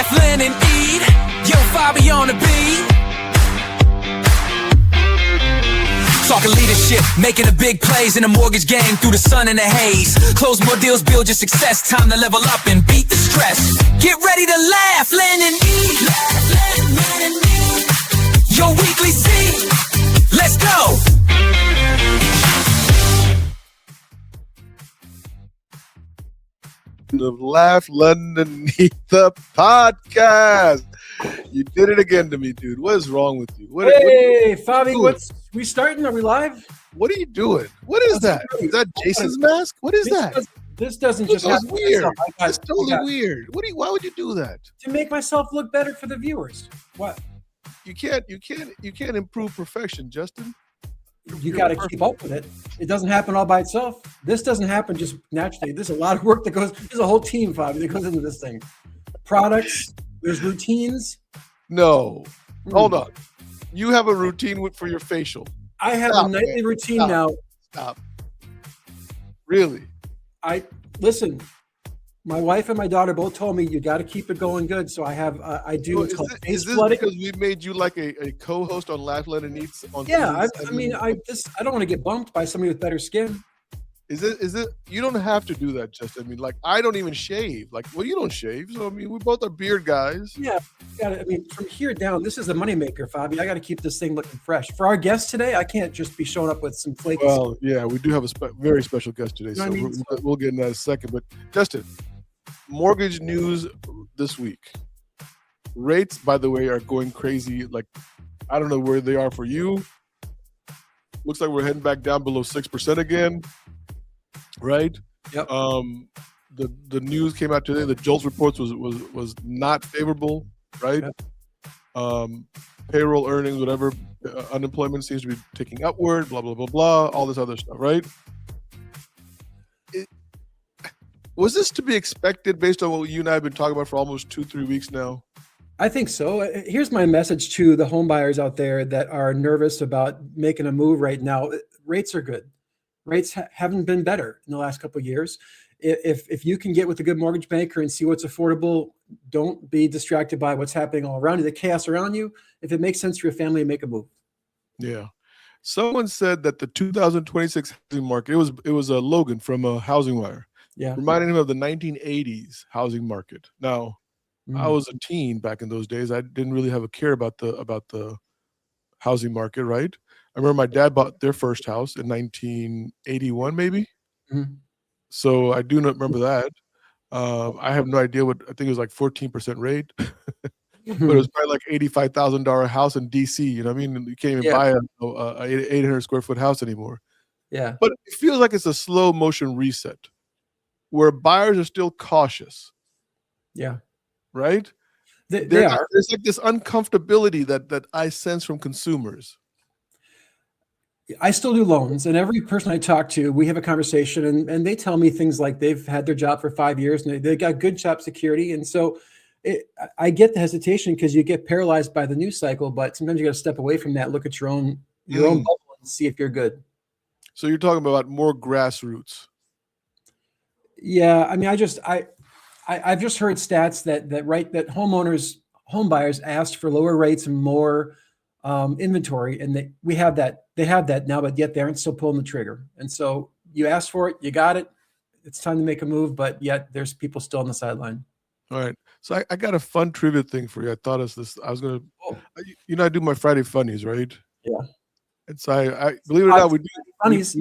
laugh, learn, and eat. Yo, Fabi on the beat. Talking leadership, making the big plays in the mortgage game through the sun and the haze. Close more deals, build your success. Time to level up and beat the stress. Get ready to laugh, learn, and eat. Laugh, learn, and eat. Your weekly seat. Let's go. Of Laugh Underneath the podcast. You did it again to me, dude. What is wrong with you? Hey, Fabi, what's we starting? Are we live? What are you doing? What is that? Is that Jason's mask? What is that? This doesn't just That's happen. weird. That's totally weird. Why would you do that? To make myself look better for the viewers. What? You can't improve perfection, Justin. You got to keep up with it. It doesn't happen all by itself. This doesn't happen just naturally. There's a lot of work that goes. There's a whole team, Fabi, that goes into this thing. Products. There's routines. No, hold on. You have a routine for your facial. I have a nightly routine now. Stop. Really? Listen. My wife and my daughter both told me you got to keep it going good. So I have. I do. Is this because we made you like a co-host on Laugh Underneath? Yeah, I don't want to get bumped by somebody with better skin. Is it? You don't have to do that, Justin. I mean, like, I don't even shave. Like, well, you don't shave, so I mean, we both are beard guys. Yeah, from here down, this is a moneymaker, Fabi. I got to keep this thing looking fresh. For our guest today, I can't just be showing up with some flaky. Well, yeah, we do have a very special guest today, so we'll get into that in a second. But Justin, mortgage news this week. Rates, by the way, are going crazy. Like, I don't know where they are for you. Looks like we're heading back down below 6% again. Right. Yep. The news came out today. The JOLTS reports was not favorable. Right. Yep. Payroll earnings, whatever. Unemployment seems to be ticking upward. Blah blah blah blah. All this other stuff. Right. Was this to be expected based on what you and I have been talking about for almost 2-3 weeks now? I think so. Here's my message to the home buyers out there that are nervous about making a move right now. Rates are good. Rates haven't been better in the last couple of years. If you can get with a good mortgage banker and see what's affordable, don't be distracted by what's happening all around you, the chaos around you. If it makes sense for your family, make a move. Yeah. Someone said that the 2026 housing market, it was a Logan from a Housing Wire. Yeah. Reminding him of the 1980s housing market. Now, I was a teen back in those days. I didn't really have a care about the housing market, right? I remember my dad bought their first house in 1981, maybe. Mm-hmm. So I do not remember that. I have no idea what, I think it was like 14% rate. But it was probably like $85,000 house in DC. You know what I mean? You can't even buy a 800 square foot house anymore. Yeah. But it feels like it's a slow motion reset where buyers are still cautious. Yeah. Right? They are. There's like this uncomfortability that I sense from consumers. I still do loans, and every person I talk to, we have a conversation, and they tell me things like they've had their job for 5 years and they got good job security. And so I get the hesitation because you get paralyzed by the news cycle, but sometimes you got to step away from that, look at your own bubble and see if you're good. So you're talking about more grassroots. Yeah. I mean, I've just heard stats that home buyers asked for lower rates and more inventory, and they have that now, but yet they aren't still pulling the trigger. And so you asked for it, you got it. It's time to make a move, but yet there's people still on the sideline. All right. So I got a fun trivia thing for you. I thought I was going to, I do my Friday funnies, right? Yeah. And so I believe it or not, we do funnies.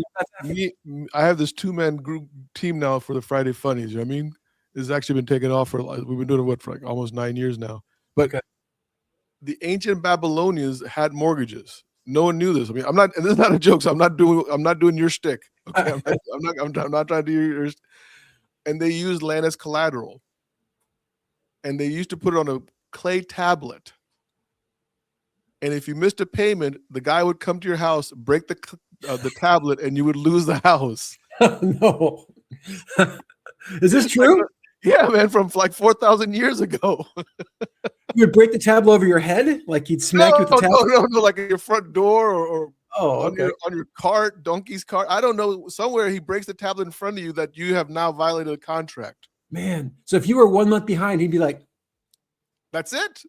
I have this 2-man group team now for the Friday funnies. You know what I mean? It's actually been taken off we've been doing it for like almost 9 years now. But the ancient Babylonians had mortgages. No one knew this. I mean, and this is not a joke. So I'm not doing your shtick. Okay, I'm not trying to do your. And they used land as collateral. And they used to put it on a clay tablet. And if you missed a payment, the guy would come to your house, break the tablet, and you would lose the house. No. Is this true? Yeah, man, from like 4,000 years ago. You would break the tablet over your head? Like you'd smack you with the tablet? No, like at your front door or okay. on your cart, donkey's cart. I don't know. Somewhere he breaks the tablet in front of you that you have now violated a contract. Man. So if you were 1 month behind, he'd be like, That's it.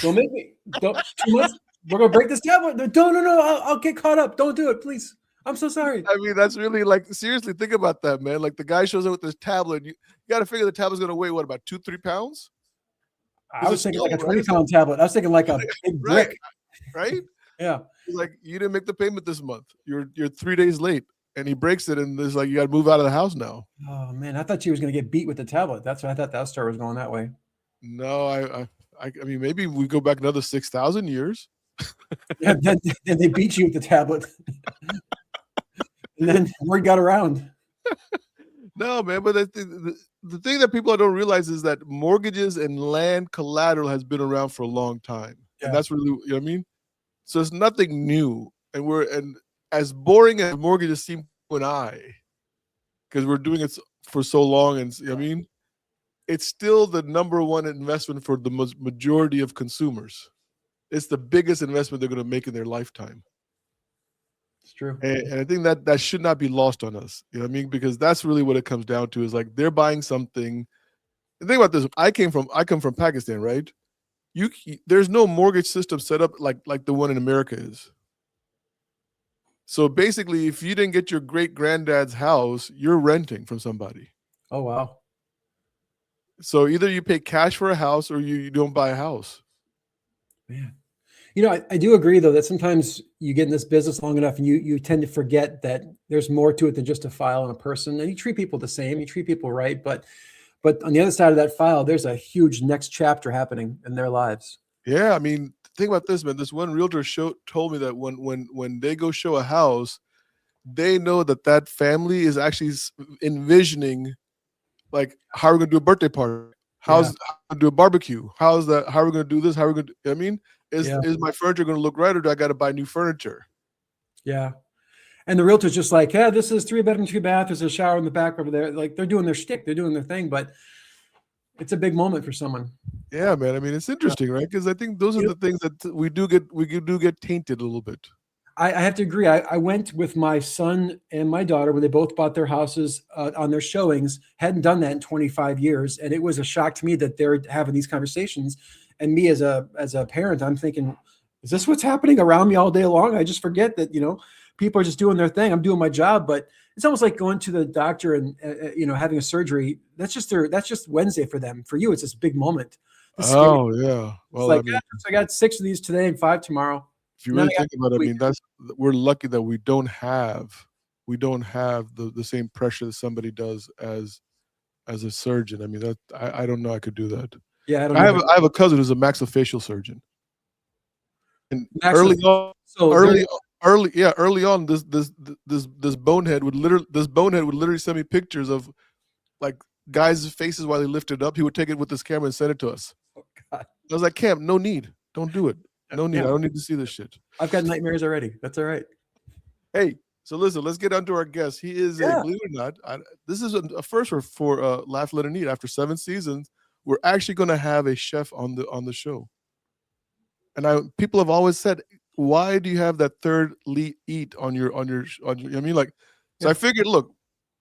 Don't make me. Don't, 2 months. We're gonna break this tablet. No. I'll get caught up. Don't do it, please. I'm so sorry. I mean, that's really like, seriously, think about that, man. Like the guy shows up with this tablet. You got to figure the tablet's going to weigh what, about 2-3 pounds? I was thinking like a 20-pound tablet. I was thinking like a big brick. Right? Yeah. He's like, you didn't make the payment this month. You're 3 days late. And he breaks it, and it's like, you got to move out of the house now. Oh man, I thought she was going to get beat with the tablet. That's what I thought that story was going that way. No, I mean, maybe we go back another 6,000 years. Yeah, then they beat you with the tablet. And then word got around. No, man, but the thing that people don't realize is that mortgages and land collateral has been around for a long time. Yeah. And that's really, you know what I mean? So it's nothing new. And as boring as mortgages seem to you and I, because we're doing it for so long, and you know what I mean, it's still the number one investment for the majority of consumers. It's the biggest investment they're going to make in their lifetime. It's true. And I think that should not be lost on us. You know what I mean? Because that's really what it comes down to, is like they're buying something. And think about this. I come from Pakistan, right? There's no mortgage system set up like the one in America is. So basically, if you didn't get your great granddad's house, you're renting from somebody. Oh wow. So either you pay cash for a house or you don't buy a house. Man. You know, I do agree though that sometimes you get in this business long enough and you tend to forget that there's more to it than just a file and a person. And you treat people the same, you treat people right, but on the other side of that file, there's a huge next chapter happening in their lives. Yeah, I mean, think about this, man. This one realtor told me that when they go show a house, they know that family is actually envisioning, like, how are we gonna do a birthday party? How we gonna do a barbecue? How are we gonna do this? How are we gonna do, I mean, is my furniture gonna look right, or do I gotta buy new furniture? Yeah. And the realtor's just like, yeah, this is 3-bedroom, 2-bath. There's a shower in the back over there. Like they're doing their shtick, they're doing their thing, but it's a big moment for someone. Yeah, man. I mean, it's interesting, right? Because I think those are the things that we do get tainted a little bit. I have to agree. I went with my son and my daughter when they both bought their houses on their showings. Hadn't done that in 25 years, and it was a shock to me that they're having these conversations. And me as a parent, I'm thinking, is this what's happening around me all day long? I just forget that people are just doing their thing. I'm doing my job, but it's almost like going to the doctor and having a surgery. That's just Wednesday for them. For you, it's this big moment. Oh yeah. Well, like, I got 6 of these today and 5 tomorrow. If you really think about it, I mean, we're lucky that we don't have the same pressure that somebody does as a surgeon. I mean, I don't know I could do that. Yeah, I have a cousin who's a maxillofacial surgeon. And early on, this bonehead would literally send me pictures of like guys' faces while they lifted up. He would take it with his camera and send it to us. Oh, God. I was like, Cam, no need. Don't do it. No need. I don't need to see this shit. I've got nightmares already. That's all right. Hey, so listen, let's get on to our guest. He is believe it or not, this is a first for Laugh Letter Need. After 7 seasons, we're actually going to have a chef on the show. And people have always said, why do you have that third eat on your I mean, like, so I figured, look,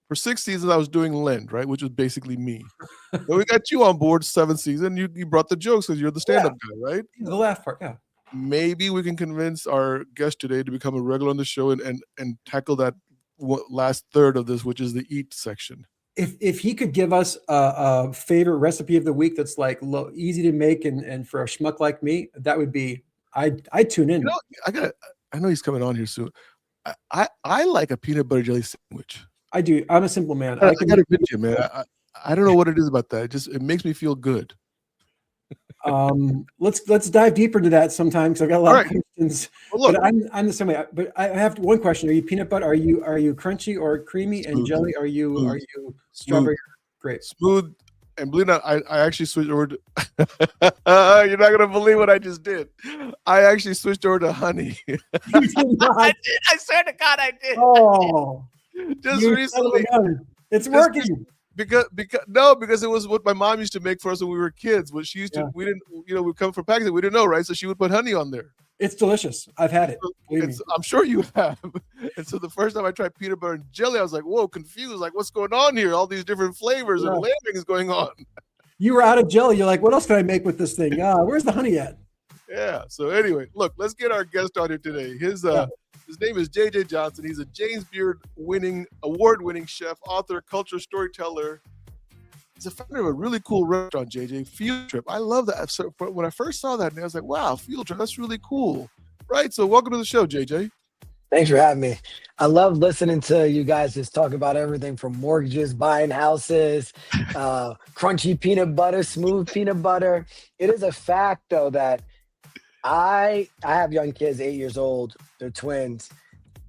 for 6 seasons I was doing Lend, right, which was basically me. Then we got you on board 7th season. You brought the jokes because you're the stand-up guy, right? The laugh part, yeah. Maybe we can convince our guest today to become a regular on the show and tackle that last third of this, which is the eat section. If he could give us a favorite recipe of the week that's like easy to make and for a schmuck like me, that would be I'd tune in. I know he's coming on here soon. I like a peanut butter jelly sandwich. I do. I'm a simple man. I got to admit, man. I don't know what it is about that. It makes me feel good. Let's dive deeper into that sometime because I've got a lot of questions. Well, look, but I'm the same way. But I have one question: are you peanut butter? Are you crunchy or creamy? Smooth. And jelly? Are you strawberry? Great. Smooth. And believe it or not, I actually switched over to you're not gonna believe what I just did. I actually switched over to honey. You did not. I did. I swear to God, I did. Oh, just recently. It's working. Because it was what my mom used to make for us when we were kids. What she used to, we didn't, we come from Pakistan, we didn't know, right? So she would put honey on there. It's delicious. I've had it. I'm sure you have. And so the first time I tried peanut butter and jelly, I was like, whoa, confused. Like, what's going on here? All these different flavors and layering is going on. You were out of jelly. You're like, what else can I make with this thing? Where's the honey at? Yeah. So anyway, look, let's get our guest on here today. His name is JJ Johnson. He's a James Beard award-winning chef, author, culture storyteller. He's a founder of a really cool restaurant, JJ, FIELDTRIP. I love that. So when I first saw that, I was like, wow, FIELDTRIP, that's really cool. Right? So welcome to the show, JJ. Thanks for having me. I love listening to you guys just talk about everything from mortgages, buying houses, crunchy peanut butter, smooth peanut butter. It is a fact, though, that I have young kids, 8 years old. They're twins.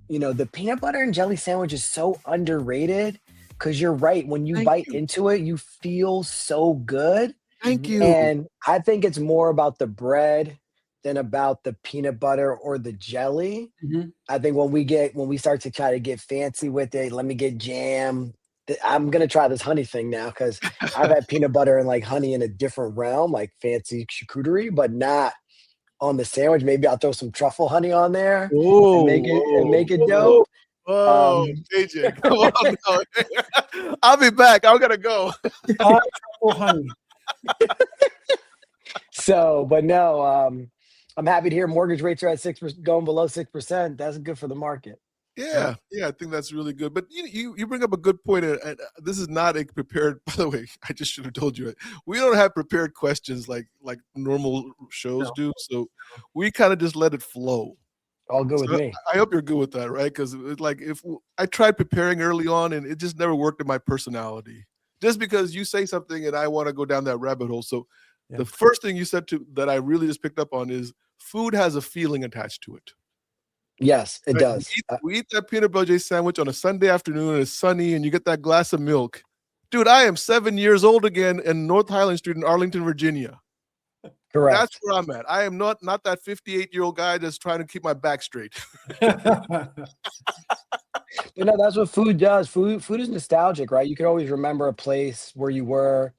You know, the peanut butter and jelly sandwich is so underrated because you're right. When you bite into it, you feel so good. Thank you. And I think it's more about the bread than about the peanut butter or the jelly. Mm-hmm. I think when we start to try to get fancy with it, let me get jam. I'm gonna try this honey thing now because I've had peanut butter and like honey in a different realm, like fancy charcuterie, but not on the sandwich. Maybe I'll throw some truffle honey on there and make it dope. Oh, JJ, come on now. I'll be back. I'm gonna go. Truffle honey. So, but no, I'm happy to hear mortgage rates are at 6%, going below 6%. That's good for the market. Yeah, I think that's really good. But you bring up a good point, and this is not a prepared. By the way, I just should have told you it. We don't have prepared questions like normal shows do, so we kind of just let it flow. All good with me. I hope you're good with that, right? Because like if I tried preparing early on, and it just never worked in my personality. Just because you say something and I want to go down that rabbit hole. So the first thing you said that I really just picked up on is food has a feeling attached to it. Yes, it does. We eat that peanut butter sandwich on a Sunday afternoon and it's sunny and you get that glass of milk. Dude, I am 7 years old again in North Highland Street in Arlington, Virginia. Correct. That's where I'm at. I am not that 58-year-old guy that's trying to keep my back straight. You know, that's what food does. Food is nostalgic, right? You can always remember a place where you were.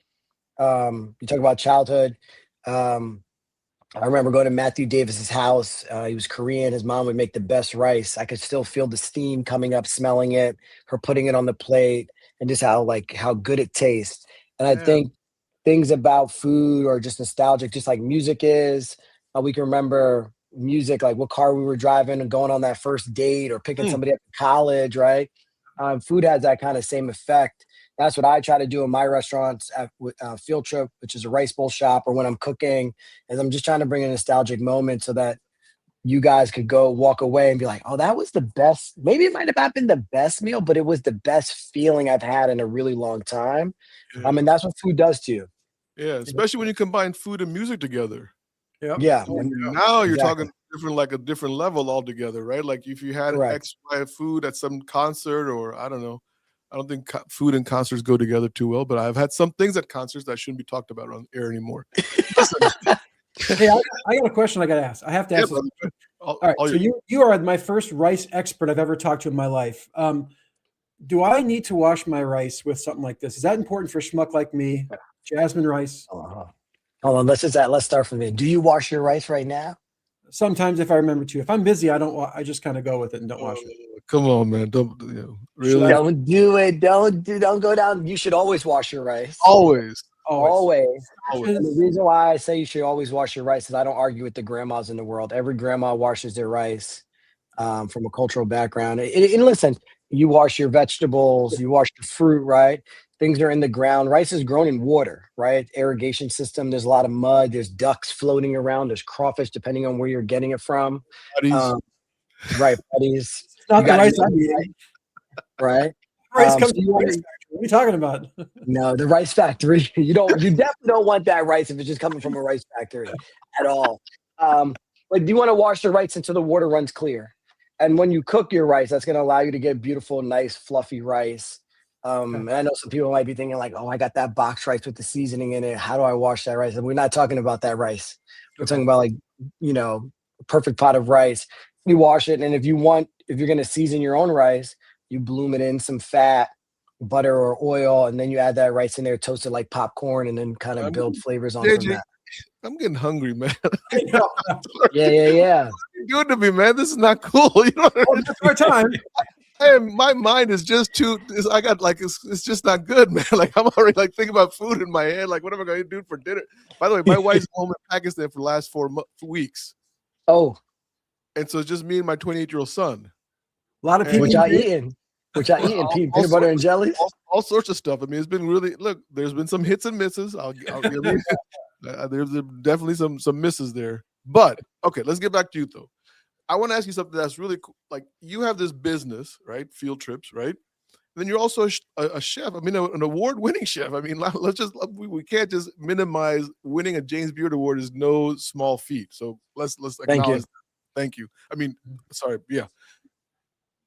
You talk about childhood. I remember going to Matthew Davis's house. He was Korean. His mom would make the best rice. I could still feel the steam coming up, smelling it, her putting it on the plate, and just how good it tastes. And I think things about food are just nostalgic, just like music is. We can remember music, like what car we were driving and going on that first date or picking somebody up to college, right? Food has that kind of same effect. That's what I try to do in my restaurants at FIELDTRIP, which is a rice bowl shop, or when I'm cooking, is I'm just trying to bring a nostalgic moment so that you guys could go walk away and be like, oh, that was the best. Maybe it might have not been the best meal, but it was the best feeling I've had in a really long time. Yeah. And that's what food does to you. Yeah, especially when you combine food and music together. Yeah. Now you're talking like a different level altogether, right? Like if you had extra food at some concert, or I don't know. I don't think food and concerts go together too well, but I've had some things at concerts that shouldn't be talked about on air anymore. Hey, I got a question I got to ask. I have to ask. All right, so you are my first rice expert I've ever talked to in my life. Do I need to wash my rice with something like this? Is that important for a schmuck like me? Jasmine rice. Hold on, let's start from there. Do you wash your rice right now? Sometimes if I remember to. If I'm busy, I don't. I just kind of go with it and don't wash it. Come on, man! Don't really. Don't do it. Don't go down. You should always wash your rice. Always. And the reason why I say you should always wash your rice is I don't argue with the grandmas in the world. Every grandma washes their rice from a cultural background. And listen, you wash your vegetables, you wash the fruit, right? Things are in the ground. Rice is grown in water, right? Irrigation system. There's a lot of mud. There's ducks floating around. There's crawfish, depending on where you're getting it from. Right, buddies. It's not the rice I'm eating. Right? Rice comes from the rice factory. What are you talking about? No, the rice factory. You definitely don't want that rice if it's just coming from a rice factory at all. But you want to wash the rice until the water runs clear. And when you cook your rice, that's going to allow you to get beautiful, nice, fluffy rice. And I know some people might be thinking like, oh, I got that box rice with the seasoning in it. How do I wash that rice? And we're not talking about that rice. We're talking about like, a perfect pot of rice. You wash it. And if you're going to season your own rice, you bloom it in some fat, butter or oil, and then you add that rice in there, toast it like popcorn, and then kind of build flavors on from that. I'm getting hungry, man. Yeah. You're doing to me, man. This is not cool. It's our time. And my mind is just too. I got like it's just not good, man. Like I'm already like thinking about food in my head. Like what am I going to do for dinner? By the way, my wife's home in Pakistan for the last 4 weeks, Oh, and so it's just me and my 28-year-old son. A lot of people. what y'all eating? What y'all eating? Peanut butter and jellies? All sorts of stuff. I mean, it's been really look. There's been some hits and misses. I'll give you. There's definitely some misses there. But okay, let's get back to you though. I want to ask you something that's really cool. Like you have this business, right? Field trips, right? And then you're also a chef. I mean, an award-winning chef. I mean, let's just we can't just minimize winning a James Beard Award is no small feat. So let's Thank you. acknowledge. Thank you. I mean, sorry, yeah.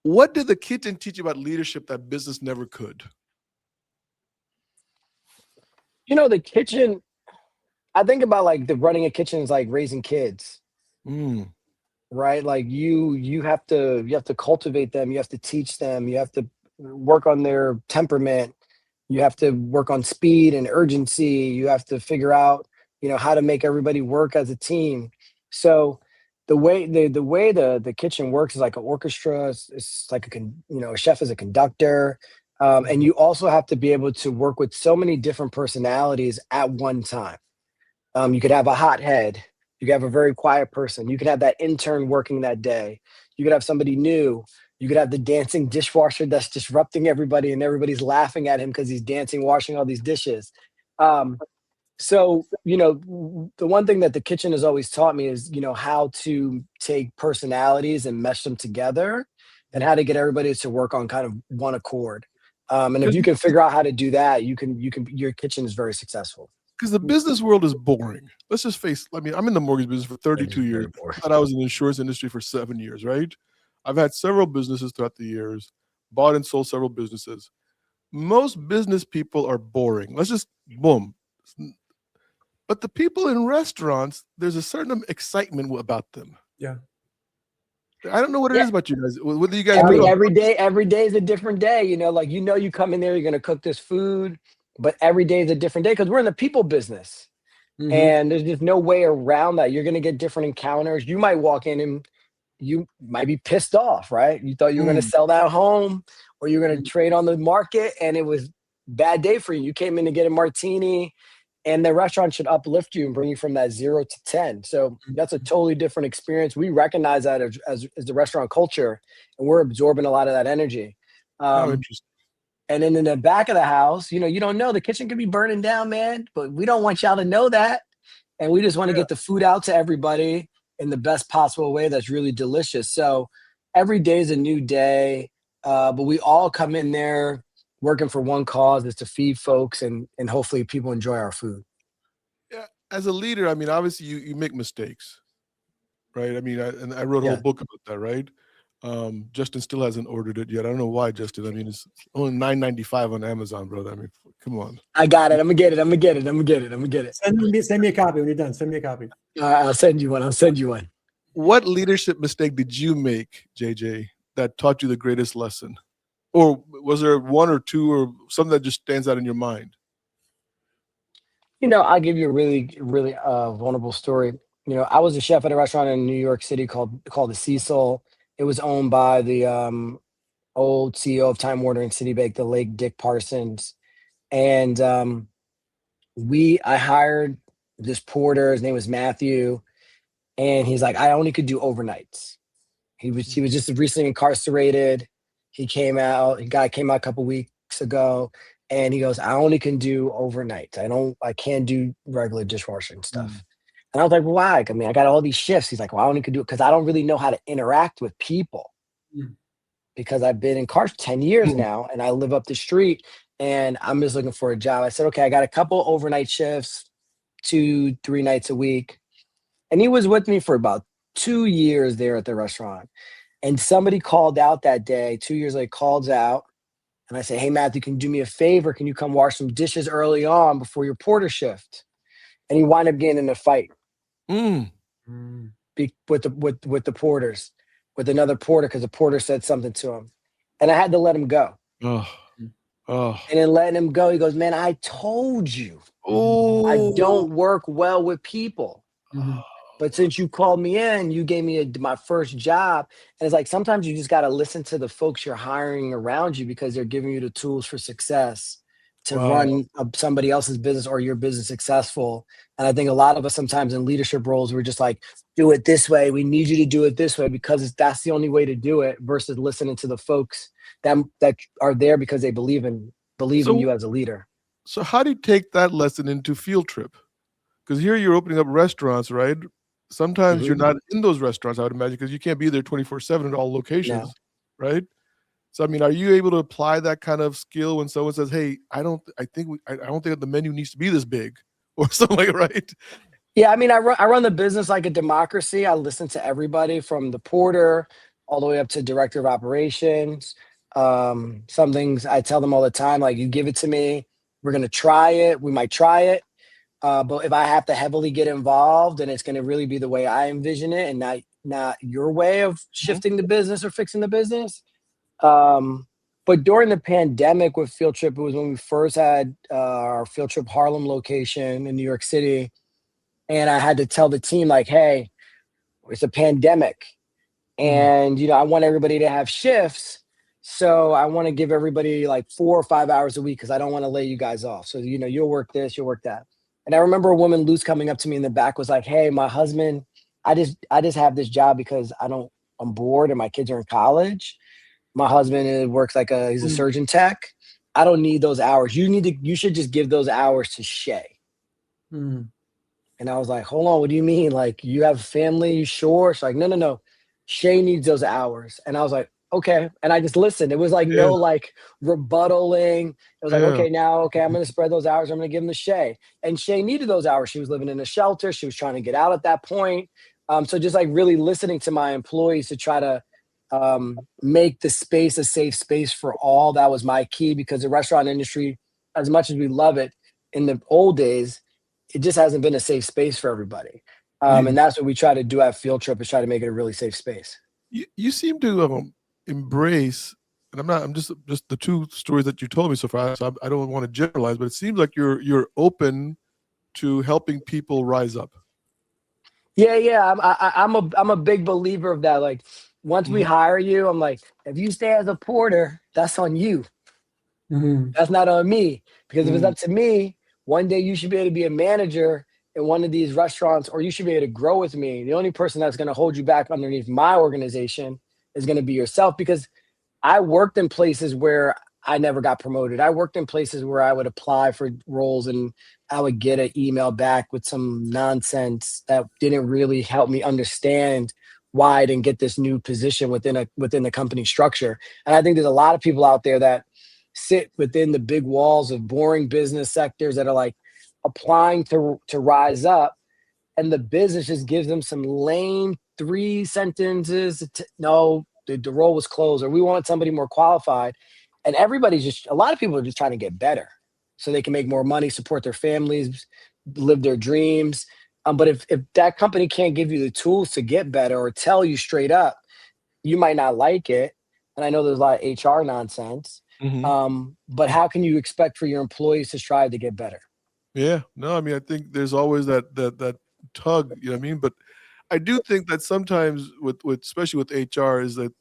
What did the kitchen teach you about leadership that business never could? You know, the kitchen. I think about like the running a kitchen is like raising kids. Right, like you have to cultivate them, you have to teach them, you have to work on their temperament, you have to work on speed and urgency, you have to figure out how to make everybody work as a team. So the way the kitchen works is like an orchestra. It's like a chef is a conductor, and you also have to be able to work with so many different personalities at one time. You could have a hothead. You could have a very quiet person. You could have that intern working that day. You could have somebody new. You could have the dancing dishwasher that's disrupting everybody and everybody's laughing at him because he's dancing, washing all these dishes. So, the one thing that the kitchen has always taught me is, how to take personalities and mesh them together and how to get everybody to work on kind of one accord. And if you can figure out how to do that, your kitchen is very successful. Because the business world is boring. Let's just face. I mean, I'm in the mortgage business for 32 years. I thought I was in the insurance industry for 7 years, right? I've had several businesses throughout the years, bought and sold several businesses. Most business people are boring. Let's just boom. But the people in restaurants, there's a certain excitement about them. Yeah. I don't know what it is about you guys. What do you guys every day is a different day. Like you come in there, you're gonna cook this food. But every day is a different day because we're in the people business. Mm-hmm. And there's just no way around that. You're going to get different encounters. You might walk in and you might be pissed off, right? You thought you were going to sell that home or you're going to trade on the market and it was a bad day for you. You came in to get a martini and the restaurant should uplift you and bring you from that 0 to 10. So that's a totally different experience. We recognize that as the restaurant culture and we're absorbing a lot of that energy. How interesting. And then in the back of the house, you don't know. The kitchen could be burning down, man, but we don't want y'all to know that. And we just want to get the food out to everybody in the best possible way that's really delicious. So every day is a new day, but we all come in there working for one cause, is to feed folks and hopefully people enjoy our food. Yeah, as a leader, I mean, obviously you make mistakes, right? I mean, I wrote a whole book about that, right? Justin still hasn't ordered it yet. I don't know why, Justin. I mean, it's only $9.95 on Amazon, brother. I mean, come on. I got it. I'm gonna get it. Send me a copy when you're done. Send me a copy. I'll send you one. What leadership mistake did you make, JJ, that taught you the greatest lesson? Or was there one or two or something that just stands out in your mind? I'll give you a really, really vulnerable story. I was a chef at a restaurant in New York City called the Cecil. It was owned by the old CEO of Time Warner and Citibank, the late Dick Parsons. And I hired this porter. His name was Matthew. And he's like, I only could do overnights. He was just recently incarcerated. The guy came out a couple weeks ago. And he goes, I only can do overnights. I can't do regular dishwashing stuff. And I was like, well, why? I mean, I got all these shifts. He's like, well, I only could do it because I don't really know how to interact with people. Because I've been in cars 10 years now and I live up the street and I'm just looking for a job. I said, okay, I got a couple overnight shifts, 2-3 nights a week. And he was with me for about 2 years there at the restaurant. And somebody called out that day, 2 years later, calls out. And I said, hey, Matthew, can you do me a favor? Can you come wash some dishes early on before your porter shift? And he wound up getting in a fight with the porters, with another porter, because the porter said something to him. And I had to let him go. And in letting him go, he goes, man, I told you I don't work well with people. But since you called me in, you gave me my first job. And it's like, sometimes you just got to listen to the folks you're hiring around you because they're giving you the tools for success to Wow. run somebody else's business or your business successful. And I think a lot of us sometimes in leadership roles, we're just like, do it this way. We need you to do it this way because that's the only way to do it, versus listening to the folks that are there because they believe in you as a leader. So how do you take that lesson into Field Trip? Because here you're opening up restaurants, right? Sometimes you're not in those restaurants, I would imagine, because you can't be there 24/7 at all locations, right? So I mean, are you able to apply that kind of skill when someone says, "Hey, I don't think the menu needs to be this big," or something like, right? Yeah, I mean, I run the business like a democracy. I listen to everybody from the porter all the way up to director of operations. Some things I tell them all the time, like, you give it to me, we're gonna try it. We might try it. But if I have to heavily get involved, then it's going to really be the way I envision it, and not your way of shifting the business or fixing the business. But during the pandemic with Field Trip, it was when we first had our Field Trip Harlem location in New York City, and I had to tell the team, like, "Hey, it's a pandemic, and I want everybody to have shifts. So I want to give everybody like 4 or 5 hours a week because I don't want to lay you guys off. So you'll work this, you'll work that." And I remember a woman, Luce, coming up to me in the back, was like, "Hey, my husband, I just have this job because I'm bored and my kids are in college. My husband works he's a surgeon tech. I don't need those hours. You should just give those hours to Shay." And I was like, "Hold on, what do you mean? Like, you have family, you sure?" She's like, no. Shay needs those hours. And I was like, "Okay." And I just listened. It was like no rebuttaling. It was like, okay, I'm going to spread those hours. I'm going to give them to Shay. And Shay needed those hours. She was living in a shelter. She was trying to get out at that point. So just like really listening to my employees to try to make the space a safe space for all. That was my key, because the restaurant industry, as much as we love it in the old days, it just hasn't been a safe space for everybody. And that's what we try to do at Field Trip, is try to make it a really safe space. You seem to embrace, and I'm just the two stories that you told me so far, so I don't want to generalize, but it seems like you're open to helping people rise up. Yeah. I'm a big believer of that. Like, once we hire you, I'm like, if you stay as a porter, that's on you. That's not on me. Because if it's up to me, one day you should be able to be a manager in one of these restaurants, or you should be able to grow with me. The only person that's going to hold you back underneath my organization is going to be yourself, because I worked in places where I never got promoted. I worked in places where I would apply for roles and I would get an email back with some nonsense that didn't really help me understand why I didn't get this new position within the company structure. And I think there's a lot of people out there that sit within the big walls of boring business sectors that are like applying to rise up, and the business just gives them some lame 3 sentences. No, the role was closed, or we want somebody more qualified. And a lot of people are just trying to get better so they can make more money, support their families, live their dreams. But if that company can't give you the tools to get better, or tell you straight up, you might not like it. And I know there's a lot of HR nonsense. But how can you expect for your employees to strive to get better? Yeah, no, I mean, I think there's always that tug, you know what I mean? But I do think that sometimes with especially with HR, is that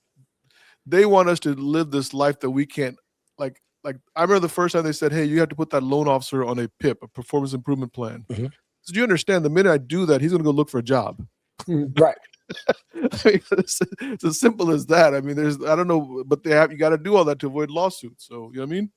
they want us to live this life that we can't, like I remember the first time they said, "Hey, you have to put that loan officer on a PIP, a performance improvement plan." So do you understand, the minute I do that, he's going to go look for a job. Right. I mean, it's as simple as that. I mean, I don't know, but you got to do all that to avoid lawsuits. So, you know what I mean?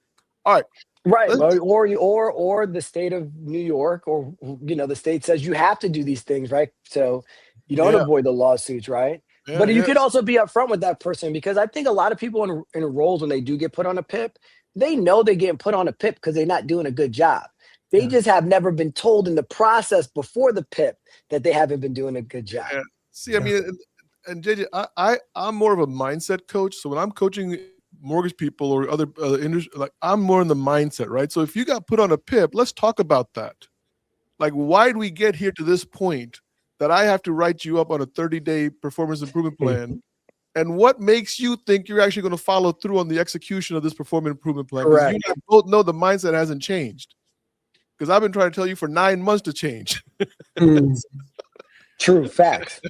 All right. Right. Or the state of New York, or, the state says you have to do these things, right? So you don't avoid the lawsuits, right? But you could also be upfront with that person, because I think a lot of people in roles, when they do get put on a PIP, they know they're getting put on a PIP because they're not doing a good job. They just have never been told in the process before the PIP that they haven't been doing a good job. Yeah. See, I mean, and JJ, I'm more of a mindset coach. So when I'm coaching mortgage people or other industry, like, I'm more in the mindset, right? So if you got put on a PIP, let's talk about that. Like, why did we get here to this point that I have to write you up on a 30-day performance improvement plan? And what makes you think you're actually going to follow through on the execution of this performance improvement plan? Because you both know the mindset hasn't changed. Because I've been trying to tell you for 9 months to change. True facts.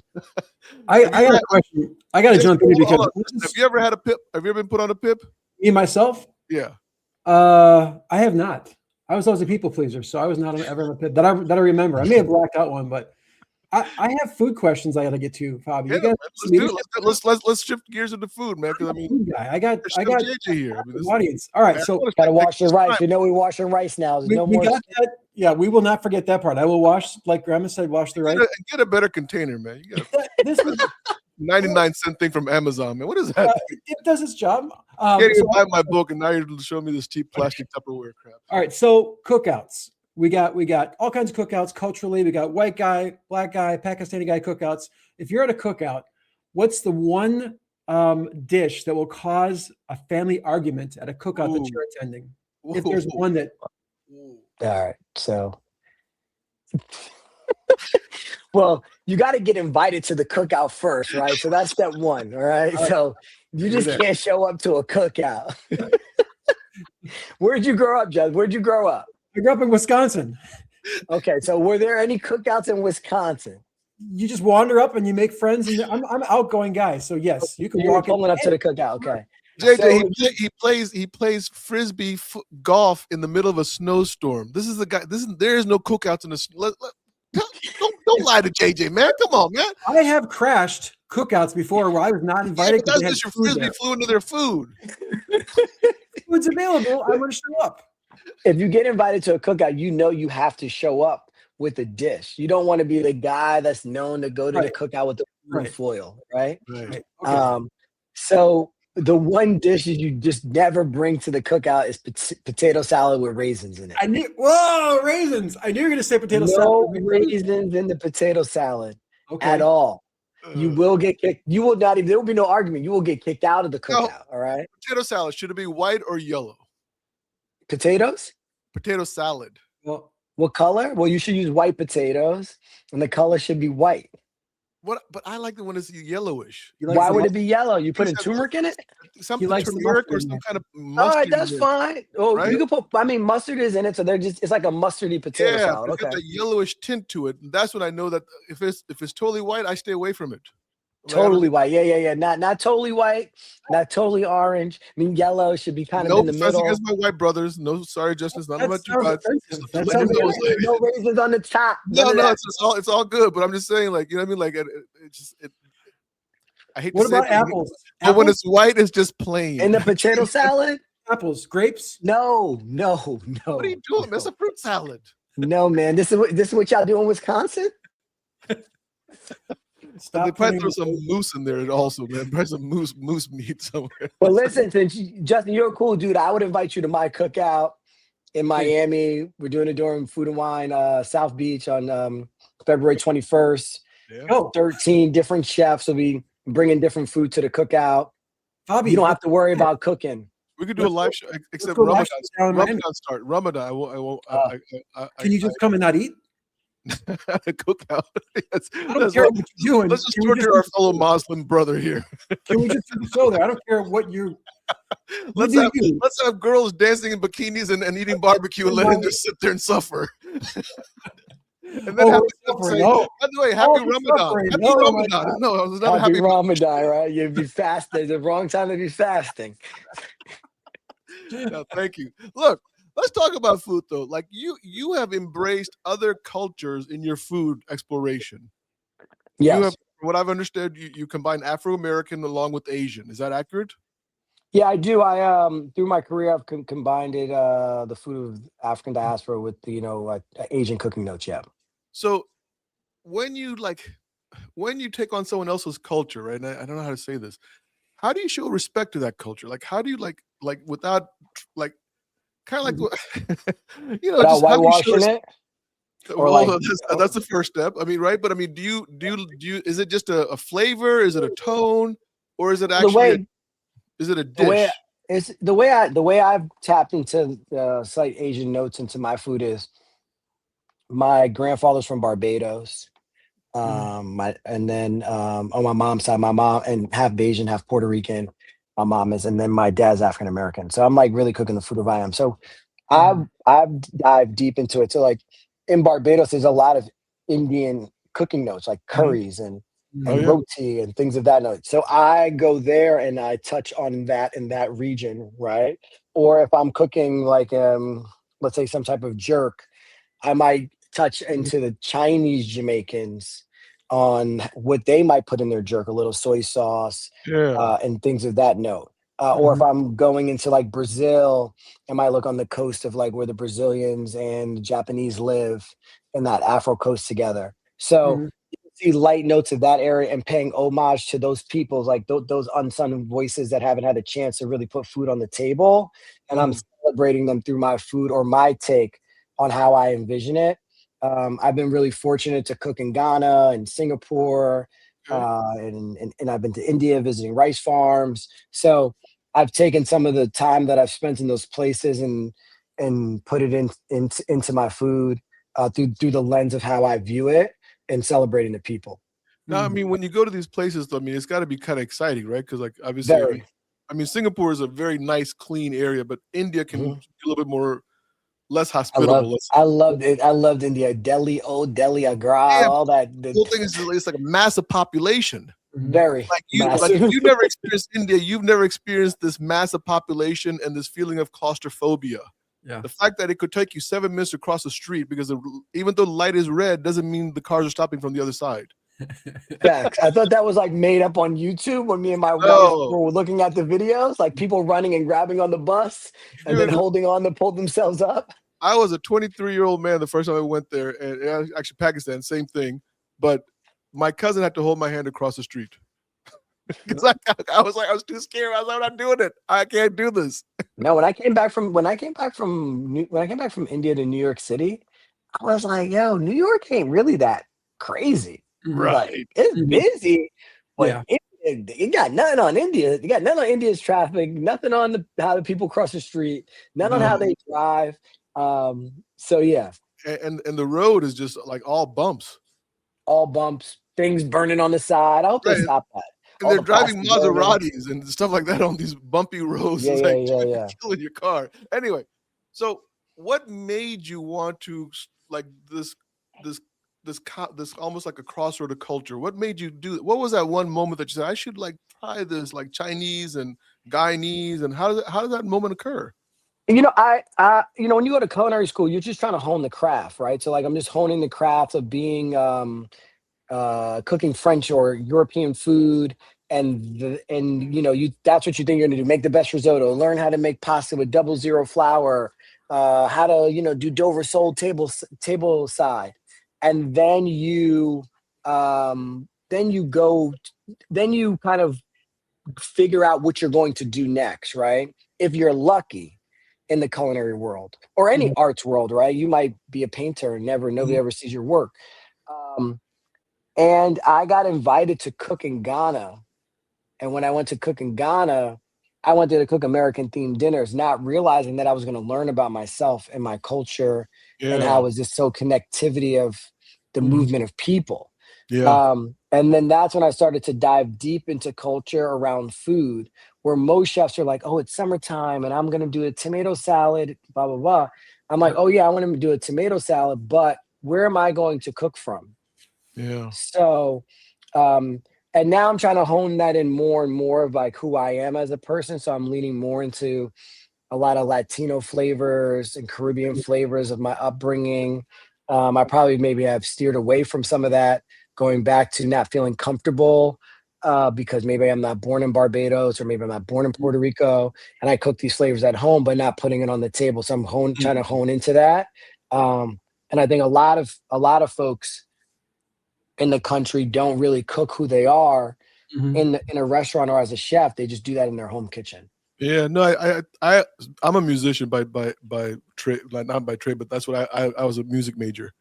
I got a question. I got to jump in because have you ever had a pip? Have you ever been put on a pip? me myself, Yeah. I have not. I was always a people pleaser, so I was not ever on a pit that I remember. I may have blacked out one, but I have food questions I got to get to, Fabi. Yeah, You guys, man, let's shift gears into food, man. Because I mean, food guy. I got JJ here. I mean, an audience. All right, so Gotta wash your rice. You know we washing rice now. There's no we more. got that. Yeah, we will not forget that part. I will wash, like Grandma said, wash the rice. Get a better container, man. You got This is 99-cent thing from Amazon, man. What is that? it does its job. Can't even So- buy my book, and now you're showing me this cheap plastic Tupperware crap. All right, so cookouts. We got all kinds of cookouts culturally. We got white guy, black guy, Pakistani guy cookouts. If you're at a cookout, what's the one dish that will cause a family argument at a cookout that you're attending? If there's one that All right, so. Well, you got to get invited to the cookout first, right? So that's step one. All right. So you just can't show up to a cookout. Where'd you grow up, Judge? Where'd you grow up? I grew up in Wisconsin. Okay, so were there any cookouts in Wisconsin? You just wander up and you make friends, and I'm an outgoing guy, so yes, you can You were walk in. pulling up to the cookout. Okay. JJ, he plays frisbee golf in the middle of a snowstorm. This is the guy. There is no cookouts in the. Don't lie to JJ, man. Come on, man. I have crashed cookouts before where I was not invited. That's because your frisbee flew into their food. Food's available. I'm going to show up. If you get invited to a cookout, you know you have to show up with a dish. You don't want to be the guy that's known to go to the cookout with the foil, right? Right. Okay. So the one dish that you just never bring to the cookout is potato salad with raisins in it. Whoa, raisins! I knew you were going to say potato salad. No raisins in the potato salad at all. You will get kicked. You will not even. There will be no argument. You will get kicked out of the cookout. All right. Potato salad, should it be white or yellow? Potatoes. Potato salad. Well, what color? Well, you should use white potatoes, and the color should be white. What? But I like the one that's yellowish. Why would it be yellow? You put turmeric in it? Something like turmeric or some kind of mustard. All right, that's fine. Oh, right? You can put. I mean, mustard is in it, so it's like a mustardy potato salad. It's got a yellowish tint to it. And that's when I know that if it's totally white, I stay away from it. Totally white. Yeah. Not totally white, not totally orange. I mean, yellow should be kind of in the middle. No against my white brothers. No, sorry, Justin. It's not about you guys. No raisins on the top. No, it's all good. But I'm just saying, like, you know what I mean? Like, I hate what to say about it, apples? But when it's white, it's just plain. In the potato salad? Apples, grapes? No. What are you doing? That's a fruit salad. No, man. This is what y'all do in Wisconsin? They probably throw some moose in there also, man. Probably some moose meat somewhere. Well, listen, since Justin, you're a cool dude, I would invite you to my cookout in Miami. We're doing it during Food and Wine South Beach on February 21st. Yeah. 13 different chefs will be bringing different food to the cookout. Fabi, you don't have to worry about cooking. We could do a live show, except Ramadan start. Ramadan, I won't. Can you just come and not eat? Cookout. I don't care what you're doing. Let's just torture our fellow Muslim brother here. Can we just go there? I don't care what you. Let's have girls dancing in bikinis and eating barbecue and let him just sit there and suffer. And then by the way, happy Ramadan. Happy Ramadan. No, it was not happy Ramadan, right? You'd be fasting. The wrong time to be fasting. No, thank you. Look, let's talk about food though. Like you have embraced other cultures in your food exploration. Yes. From what I've understood, you combine Afro-American along with Asian. Is that accurate? Yeah, I do. I through my career, I've combined it the food of African diaspora with the Asian cooking notes. Yeah. So when you take on someone else's culture, right? And I don't know how to say this. How do you show respect to that culture? Like, how do you like without like kind of like without just whitewashing it? Well, that's the first step. I mean, right? But I mean, do you? Is it just a flavor? Is it a tone, or is it actually? Is it a dish? The way I've tapped into slight Asian notes into my food is my grandfather's from Barbados. On my mom's side, my mom and half Bayesian, half Puerto Rican. My mom is, and then my dad's African American. So I'm like really cooking the food of I am. So I've dived deep into it. So like in Barbados, there's a lot of Indian cooking notes, like Mhm. curries and Oh, yeah. roti and things of that note. So I go there and I touch on that in that region, right? Or if I'm cooking like let's say some type of jerk, I might touch into the Chinese Jamaicans on what they might put in their jerk, a little soy sauce, Yeah. and things of that note. Or if Mhm. I'm going into like Brazil, I might look on the coast of like where the Brazilians and the Japanese live in that Afro coast together. So Mhm. you can see light notes of that area and paying homage to those peoples, like those unsung voices that haven't had a chance to really put food on the table. And I'm Mm. celebrating them through my food or my take on how I envision it. I've been really fortunate to cook in Ghana and Singapore, Okay. and I've been to India visiting rice farms. So I've taken some of the time that I've spent in those places and put it into my food through the lens of how I view it and celebrating the people. Now, I Mhm. mean, when you go to these places, though, I mean, it's got to be kind of exciting, right? Because, like, obviously, Very. I mean, Singapore is a very nice, clean area, but India can be Mhm. a little bit more less I love hospitable. Let's I say. loved it. I loved India. Delhi, old Delhi, Agra, Yeah, all that. the whole thing is it's like a massive population. Mhm. Very Like if massive. you never experienced India, you've never experienced this massive population and this feeling of claustrophobia. Yeah. The fact that it could take you 7 minutes to cross the street because even though the light is red doesn't mean the cars are stopping from the other side. Facts. I thought that was like made up on YouTube when me and my wife No, were looking at the videos, like people running and grabbing on the bus and then dude, holding on to pull themselves up. I was a 23-year-old man the first time I went there, and actually Pakistan, same thing. But my cousin had to hold my hand across the street because I was too scared. I was like, I'm not doing it. I can't do this. No, when I came back from India to New York City, I was like, yo, New York ain't really that crazy. Mhm. Like Right. it's Mhm. busy, but Yeah. you got nothing on India. You got nothing on India's traffic, nothing on how the people cross the street, none on how No. they drive. So yeah, And the road is just like all bumps. all bumps, things burning on the side. I hope they Right. stop that. And All they're the driving plastic burning. Maseratis and stuff like that on these bumpy roads. Yeah, It's yeah, like, yeah, dude, you're yeah. killing your car. Anyway, so what made you want to like this this almost like a crossroad of culture? What made you do it? What was that one moment that you said I should like try this like Chinese and Guyanese, and how does that moment occur? When you go to culinary school, you're just trying to hone the craft, right? So like I'm just honing the craft of being cooking French or European food, and you that's what you think you're gonna do. Make the best risotto, learn how to make pasta with 00 flour, how to do Dover sole table side, and then you go, then you kind of figure out what you're going to do next, right? If you're lucky in the culinary world or any Mhm. arts world, right? You might be a painter and nobody Mhm. ever sees your work. Um, and I got invited to cook in Ghana. And when I went to cook in Ghana, I went there to cook American themed dinners, not realizing that I was going to learn about myself and my culture and how Yeah. it was just so connectivity of the Mhm. movement of people. Yeah. And then that's when I started to dive deep into culture around food, where most chefs are like, oh, it's summertime and I'm going to do a tomato salad, blah, blah, blah. I'm like, Yep. oh, yeah, I want to do a tomato salad, but where am I going to cook from? Yeah. So, um, and now I'm trying to hone that in more and more of like who I am as a person. So I'm leaning more into a lot of Latino flavors and Caribbean flavors of my upbringing. I probably maybe have steered away from some of that, going back to not feeling comfortable because maybe I'm not born in Barbados or maybe I'm not born in Puerto Rico, and I cook these flavors at home, but not putting it on the table. So trying to Mhm. hone into that. And I think a lot of folks in the country don't really cook who they are Mhm. in a restaurant or as a chef. They just do that in their home kitchen. Yeah, no, I'm a musician by trade, like not by trade, but that's what I was a music major,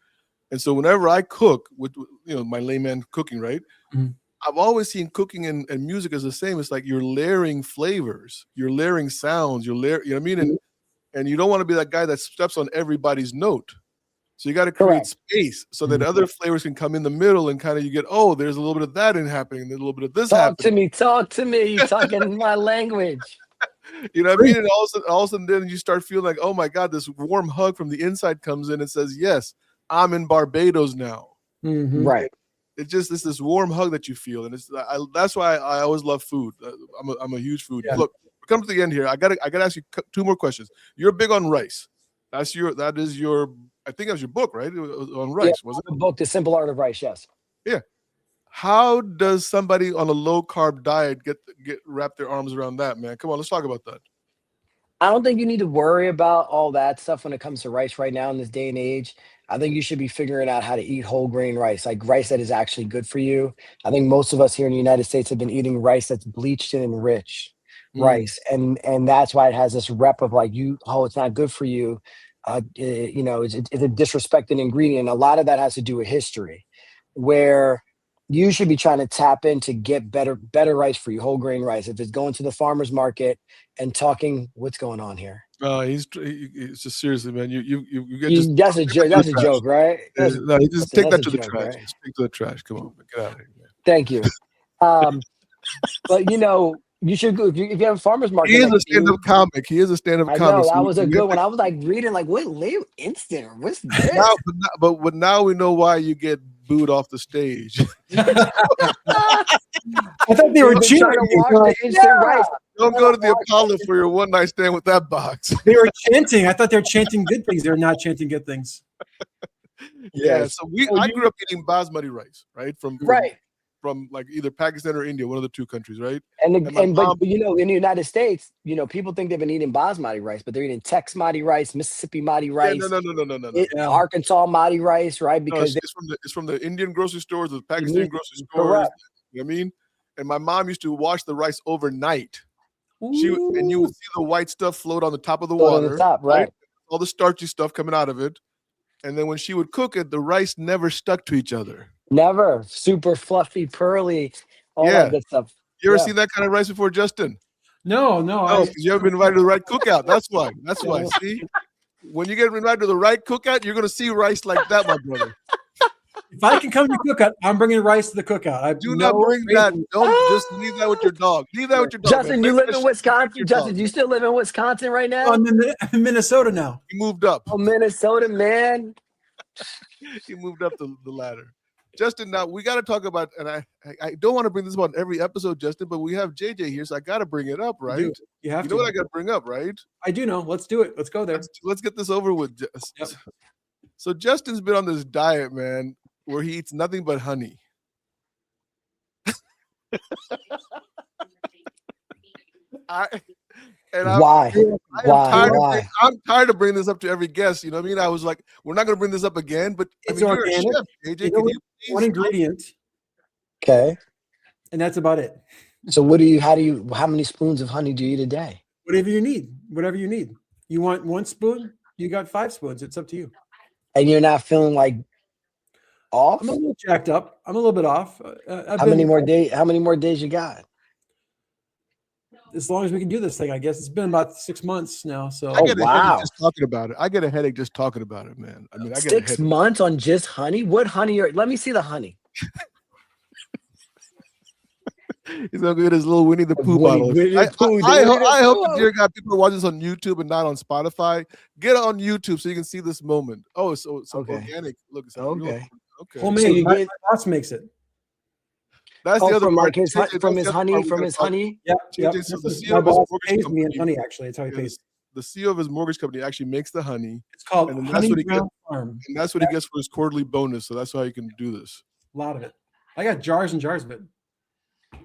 and so whenever I cook with my layman cooking, right? Mhm. I've always seen cooking and music as the same. It's like you're layering flavors, you're layering sounds, you know what I mean? And you don't want to be that guy that steps on everybody's note. So you got to create Correct. space so that Mhm. other flavors can come in the middle and kind of you get, oh, there's a little bit of that in happening, there's a little bit of this Talk to happening. me. Talk to me. You talking my language. You know what I Great. mean? And all of a sudden, then you start feeling like, oh my God, this warm hug from the inside comes in and says, yes, I'm in Barbados now. Mhm. Right. it's this warm hug that you feel, and that's why I always love food. I'm a huge foodie. Yeah. Look, we come to the end here. I gotta ask you two more questions. You're big on rice. I think that was your book, right? It was on rice, wasn't The book, The Simple Art of Rice. Yes. it? Yeah. How does somebody on a low carb diet get wrap their arms around that, man? Come on, let's talk about that. I don't think you need to worry about all that stuff when it comes to rice right now in this day and age. I think you should be figuring out how to eat whole grain rice, like rice that is actually good for you. I think most of us here in the United States have been eating rice that's bleached and enriched rice, and that's why it has this rep of like it's not good for you. It's a disrespected ingredient. A lot of that has to do with history, where you should be trying to tap in to get better rice for you, whole grain rice. If it's going to the farmer's market and talking, what's going on here? He's just seriously, man. You get That's a joke. That's a joke, right? No, you just take that to the joke, trash. right? Just take to the trash. Come on, get out of here, man. Thank you. But you should go if you have a farmer's market. He is a stand-up comic. He is a stand-up comic. I know so that was a good one. I was like reading, like, what Leo Instant? What's this? But now we know why you get booed off the stage. I thought they were cheering. Don't go to the Apollo for your one night stand with that box. They were chanting. I thought they were chanting good things. They're not chanting good things. Yeah. So I grew up eating basmati rice, right? From like either Pakistan or India, one of the two countries, right? But in the United States, people think they've been eating basmati rice, but they're eating Tex Mati rice, Mississippi Mati rice, no. Arkansas Mati rice, right? Because it's from the Indian grocery stores, the Pakistan grocery stores. Correct. You know what I mean? And my mom used to wash the rice overnight. And you would see the white stuff float on the top of the water, on the top, right? All the starchy stuff coming out of it. And then when she would cook it, the rice never stuck to each other. Never. Super fluffy, pearly, all that good stuff. You ever seen that kind of rice before, Justin? No. Because you haven't been invited to the right cookout. That's why. See, when you get invited to the right cookout, you're going to see rice like that, my brother. If I can come to the cookout, I'm bringing rice to the cookout. Do not bring that. Don't just leave that with your dog. Leave that with your dog. Justin, you live in Wisconsin. Justin, do you still live in Wisconsin right now? I'm in Minnesota now. He moved up. Oh, Minnesota, man. He moved up the ladder. Justin, now we got to talk about, and I don't want to bring this up on every episode, Justin, but we have JJ here, so I got to bring it up, right? You have to. You know what I got to bring up, right? I do know. Let's do it. Let's go there. Let's get this over with. Yep. So Justin's been on this diet, man, where he eats nothing but honey. Why? I'm tired of bringing this up to every guest. You know what I mean? I was like, we're not going to bring this up again, but It's you're a organic. chef, AJ. Can you One ingredient, Okay. and that's about it. So how many spoons of honey do you eat a day? Whatever you need. You want 1 spoon? You got 5 spoons. It's up to you. And you're not feeling like off? I'm a little jacked up. I'm a little bit off. How many more days you got? As long as we can do this thing, I guess. It's been about 6 months now. So I get a headache just talking about it. I get a headache just talking about it, man. I mean, I get 6 months on just honey? What honey? Let me see the honey. He's gonna get his little Winnie the Pooh bottle. I hope dear God, people are watching this on YouTube and not on Spotify. Get it on YouTube so you can see this moment. Oh, so Okay. organic. Look, it's Okay. homemade. My boss makes it. That's the other from part. from his honey. Yeah. JJ, so the CEO My of his boss mortgage pays me in company- honey. Actually, that's how he pays. The CEO of his mortgage company actually makes the honey, It's called and then that's Honey what he Brown Farm. and that's what he gets for his quarterly bonus. So that's how he can do this. A lot of it. I got jars and jars of it.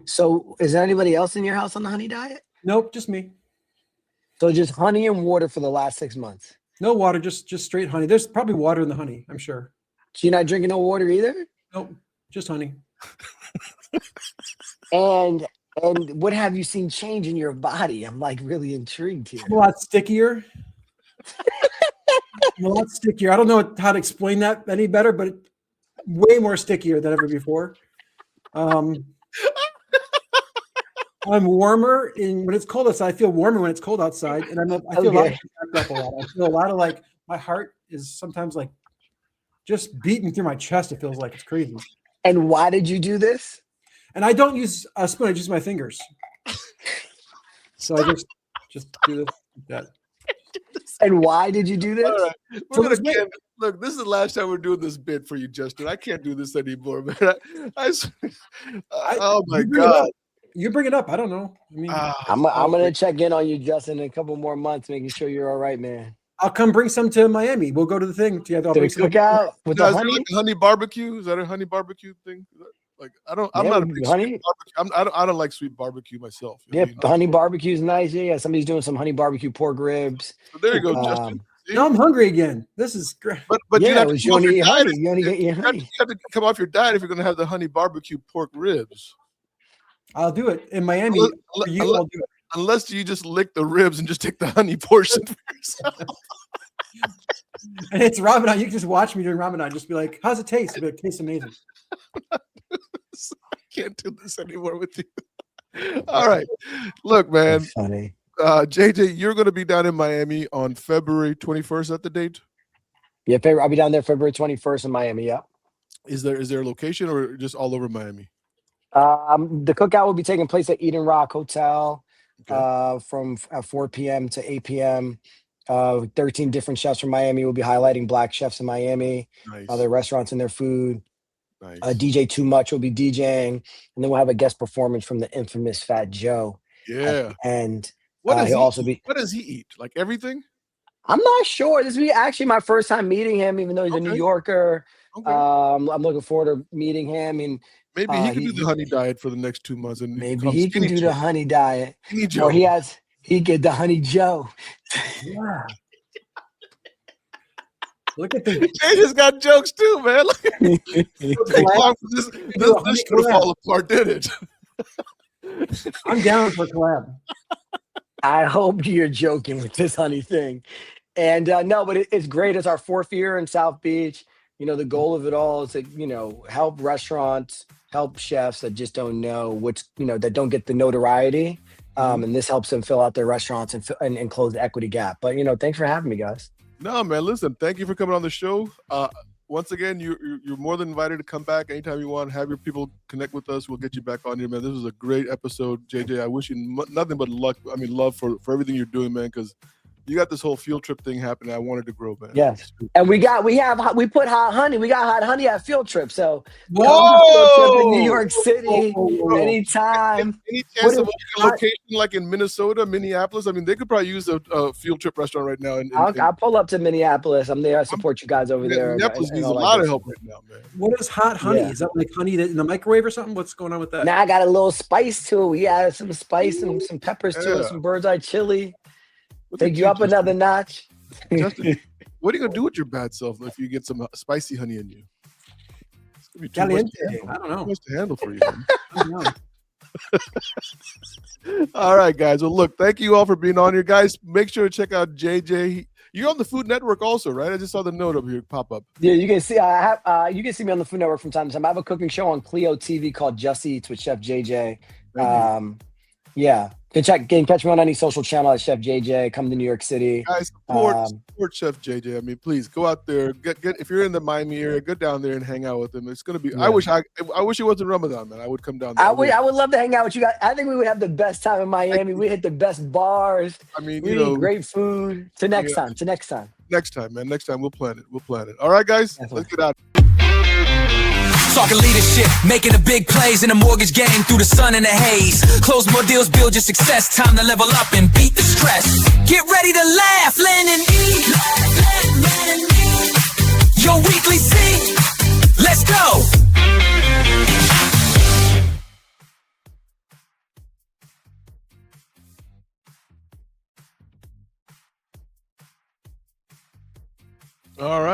So is there anybody else in your house on the honey diet? Nope, just me. So just honey and water for the last 6 months. No water, just straight honey. There's probably water in the honey, I'm sure. So you're not drinking no water either? Nope, just honey. And what have you seen change in your body? I'm like really intrigued here. I'm a lot stickier. I'm a lot stickier. I don't know how to explain that any better, but way more stickier than ever before. I'm warmer when it's cold outside. I feel warmer when it's cold outside, and I feel a lot up a lot. I feel a lot of like my heart is sometimes like just beating through my chest. It feels like it's crazy. And why did you do this? And I don't use a spoon. I just use my fingers. So I just do this like that. And why did you do this? All right. Look, this is the last time we're doing this bit for you, Justin. I can't do this anymore, man. Oh my God. You bring it up. I don't know. I mean, I'm gonna check in on you, Justin, in a couple more months, making sure you're all right, man. I'll come bring some to Miami. We'll go to the thing together. I'll To the bring some. cookout with the Is there honey. like a honey barbecue? Is that a honey barbecue thing? Like I'm Yeah, not a with big honey. sweet barbecue. I don't like sweet barbecue myself. I Yeah, mean, the honey barbecue is nice. Yeah, somebody's doing some honey barbecue pork ribs. so there you go, Justin. See? Now I'm hungry again. This is great. But Yeah, you have it to was come you off only your eat diet. honey. You only get your You honey. have to come off your diet if you're going to have the honey barbecue pork ribs. I'll do it in Miami. For you, I'll do it. Unless you just lick the ribs and just take the honey portion for yourself. And it's Ramadan. You can just watch me during Ramadan. Just be like, "How's it taste?" It tastes amazing. I can't do this anymore with you. All right. Look, man. That's funny. JJ, you're going to be down in Miami on February 21st at the date? Yeah, I'll be down there February 21st in Miami. Yeah. Is there a location or just all over Miami? The cookout will be taking place at Eden Rock Hotel from 4 p.m. to 8 p.m. 13 different chefs from Miami will be highlighting Black chefs in Miami, Nice. their restaurants and their food. Nice. DJ Too Much will be DJing, and then we'll have a guest performance from the infamous Fat Joe. Yeah. And What does he'll what does he eat? Like everything? I'm not sure. This will be actually my first time meeting him, even though he's a New Yorker. Okay. I'm looking forward to meeting him. And maybe he can do the honey diet for the next 2 months, and maybe he can do the honey diet. Skinny Joe. Or he get the honey Joe. Yeah. Look at the. Jay just got jokes too, man. Look at this could have fall apart, did it? I'm down for collab. I hope you're joking with this honey thing. And no, but it's great. It's our 4th year in South Beach. You know, the goal of it all is to, help restaurants, help chefs that just don't know that don't get the notoriety. And this helps them fill out their restaurants and close the equity gap. But, thanks for having me, guys. No, man, listen, thank you for coming on the show. Once again, you're more than invited to come back anytime you want. Have your people connect with us. We'll get you back on here, man. This was a great episode, JJ. I wish you nothing but luck. I mean, love for everything you're doing, man, because you got this whole field trip thing happening. I wanted to grow, man. Yes. And we put hot honey. We got hot honey at Field Trip. So whoa! Trip in New York City anytime. Any chance of a location like in Minnesota, Minneapolis? I mean, they could probably use a Field Trip restaurant right now. I'll pull up to Minneapolis. I'm there. I support you guys over there. Minneapolis needs a lot of help right now, man. What is hot honey? Is that like honey that in the microwave or something? What's going on with that? Now I got a little spice to it. We added some spice and some peppers to it, some bird's eye chili. Take you up another notch. Justin, what are you gonna do with your bad self if you get some spicy honey in you? It's gonna be too Caliente. I don't know. Too much to handle for you. I don't know. All right, guys. Well, look, thank you all for being on here, guys. Make sure to check out JJ. You're on the Food Network also, right? I just saw the note up here pop up. Yeah, you can see. You can see me on the Food Network from time to time. I have a cooking show on Clio TV called Just Eats with Chef JJ. Yeah. Can catch me on any social channel at Chef JJ. Come to New York City. Guys, support Chef JJ. I mean, please go out there. Get if you're in the Miami area, go down there and hang out with him. It's gonna be. Yeah. I wish it wasn't Ramadan, man. I would come down there. I would love to hang out with you guys. I think we would have the best time in Miami. We hit the best bars. I mean, we eat great food. Next time. Next time, man. Next time we'll plan it. All right, guys. Definitely. Let's get out. Talking leadership, making the big plays in the mortgage game through the sun and the haze. Close more deals, build your success. Time to level up and beat the stress. Get ready to laugh, land and eat. Your weekly scene. Let's go. All right.